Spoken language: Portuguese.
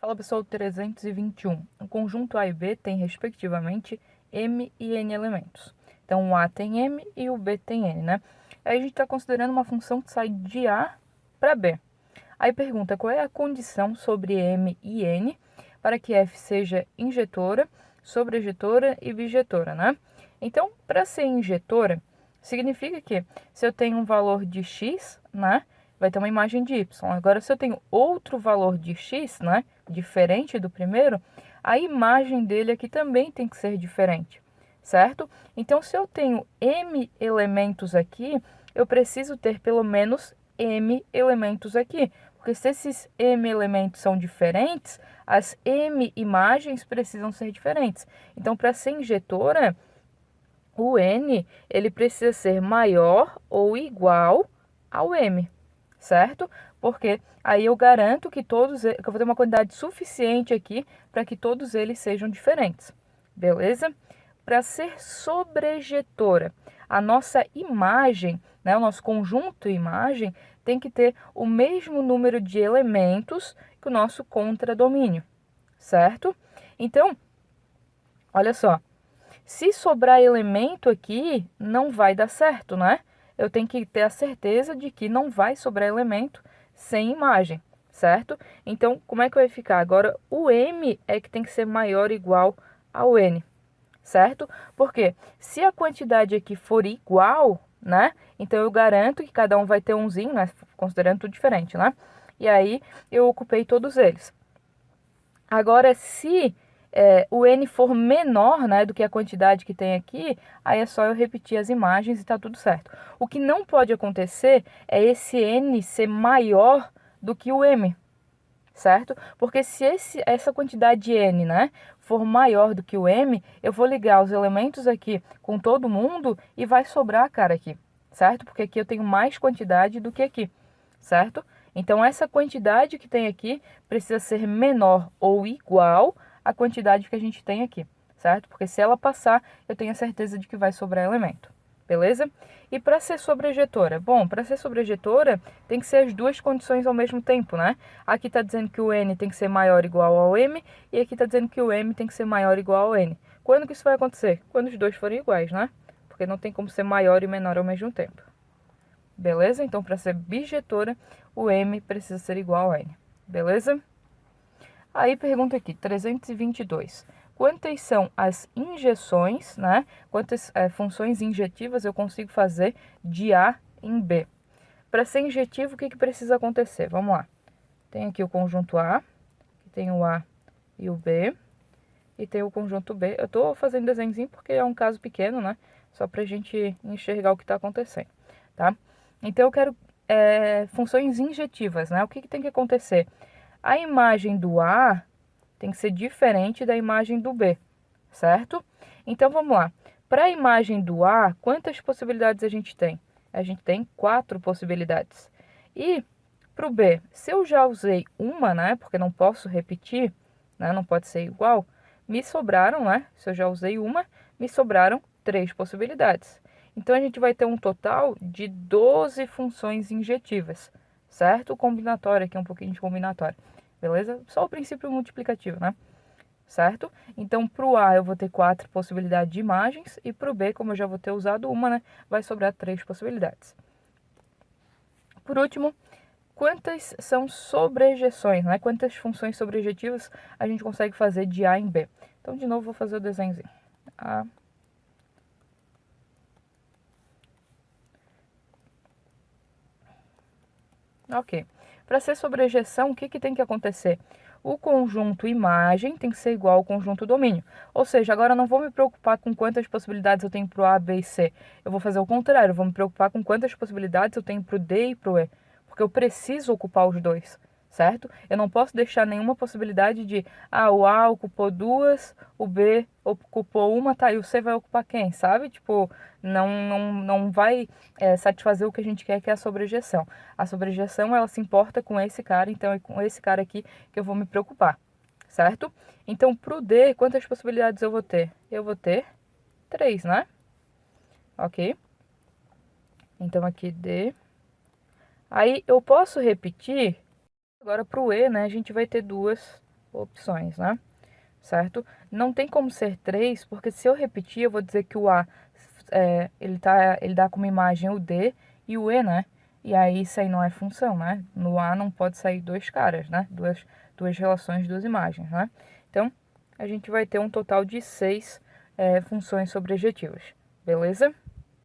Fala pessoal, 321. O conjunto A e B tem, respectivamente, M e N elementos. Então, o A tem M e o B tem N, né? Aí a gente está considerando uma função que sai de A para B. Aí pergunta qual é a condição sobre M e N para que F seja injetora, sobrejetora e bijetora, né? Então, para ser injetora, significa que se eu tenho um valor de x, né, vai ter uma imagem de y. Agora, se eu tenho outro valor de x, né, diferente do primeiro, a imagem dele aqui também tem que ser diferente, certo? Então, se eu tenho m elementos aqui, eu preciso ter pelo menos m elementos aqui, porque se esses m elementos são diferentes, as m imagens precisam ser diferentes. Então, para ser injetora, o n ele precisa ser maior ou igual ao m, certo? Porque aí eu garanto que todos, que eu vou ter uma quantidade suficiente aqui para que todos eles sejam diferentes, beleza? Para ser sobrejetora, a nossa imagem, né, o nosso conjunto imagem, tem que ter o mesmo número de elementos que o nosso contradomínio, certo? Então, olha só, se sobrar elemento aqui, não vai dar certo, né? Eu tenho que ter a certeza de que não vai sobrar elemento sem imagem, certo? Então, como é que vai ficar? Agora, o M é que tem que ser maior ou igual ao N, certo? Porque se a quantidade aqui for igual, né? Então, eu garanto que cada um vai ter umzinho, né? Considerando tudo diferente, né? E aí, eu ocupei todos eles. Agora, se o n for menor, né, do que a quantidade que tem aqui, aí é só eu repetir as imagens e tá tudo certo. O que não pode acontecer é esse n ser maior do que o m, certo? Porque se essa quantidade de n, né, for maior do que o m, eu vou ligar os elementos aqui com todo mundo e vai sobrar a cara aqui, certo? Porque aqui eu tenho mais quantidade do que aqui, certo? Então, essa quantidade que tem aqui precisa ser menor ou igual à quantidade que a gente tem aqui, certo? Porque se ela passar, eu tenho a certeza de que vai sobrar elemento, beleza? E para ser sobrejetora? Bom, para ser sobrejetora, tem que ser as duas condições ao mesmo tempo, né? Aqui está dizendo que o n tem que ser maior ou igual ao m, e aqui está dizendo que o m tem que ser maior ou igual ao n. Quando que isso vai acontecer? Quando os dois forem iguais, né? Porque não tem como ser maior e menor ao mesmo tempo. Beleza? Então, para ser bijetora, o m precisa ser igual a n. Beleza? Aí, pergunta aqui, 322. Quantas são as injeções, né? Quantas funções injetivas eu consigo fazer de A em B? Para ser injetivo, o que precisa acontecer? Vamos lá. Tem aqui o conjunto A, que tem o A e o B, e tem o conjunto B. Eu estou fazendo desenhozinho porque é um caso pequeno, né? Só para a gente enxergar o que está acontecendo, tá? Então, eu quero funções injetivas, né? O que tem que acontecer? A imagem do A tem que ser diferente da imagem do B, certo? Então, vamos lá. Para a imagem do A, quantas possibilidades a gente tem? A gente tem 4 possibilidades. E para o B, se eu já usei uma, né? Porque não posso repetir, né? Não pode ser igual. Me sobraram, né? Se eu já usei uma, me sobraram 3 possibilidades. Então, a gente vai ter um total de 12 funções injetivas, certo? O combinatório aqui, um pouquinho de combinatório, beleza? Só o princípio multiplicativo, né? Certo? Então, para o A eu vou ter 4 possibilidades de imagens, e para o B, como eu já vou ter usado uma, né? Vai sobrar 3 possibilidades. Por último, quantas são sobrejeções, né? Quantas funções sobrejetivas a gente consegue fazer de A em B? Então, de novo, vou fazer o desenhozinho. A. Ok. Para ser sobrejeção, o que tem que acontecer? O conjunto imagem tem que ser igual ao conjunto domínio. Ou seja, agora eu não vou me preocupar com quantas possibilidades eu tenho para o A, B e C. Eu vou fazer o contrário, eu vou me preocupar com quantas possibilidades eu tenho para o D e para o E. Porque eu preciso ocupar os dois, certo? Eu não posso deixar nenhuma possibilidade de, o A ocupou duas, o B ocupou uma, tá, e o C vai ocupar quem, sabe? Tipo, não vai satisfazer o que a gente quer, que é a sobrejeção. A sobrejeção, ela se importa com esse cara, então é com esse cara aqui que eu vou me preocupar, certo? Então, para o D, quantas possibilidades eu vou ter? Eu vou ter 3, né? Ok? Então, aqui D. Aí, eu posso repetir. Agora, para o E, né, a gente vai ter duas opções, né? Certo? Não tem como ser 3, porque se eu repetir, eu vou dizer que o A ele dá como imagem o D e o E, né? E aí isso aí não é função, né? No A não pode sair dois caras, né? Duas relações, duas imagens, né? Então, a gente vai ter um total de 6 funções sobrejetivas, beleza?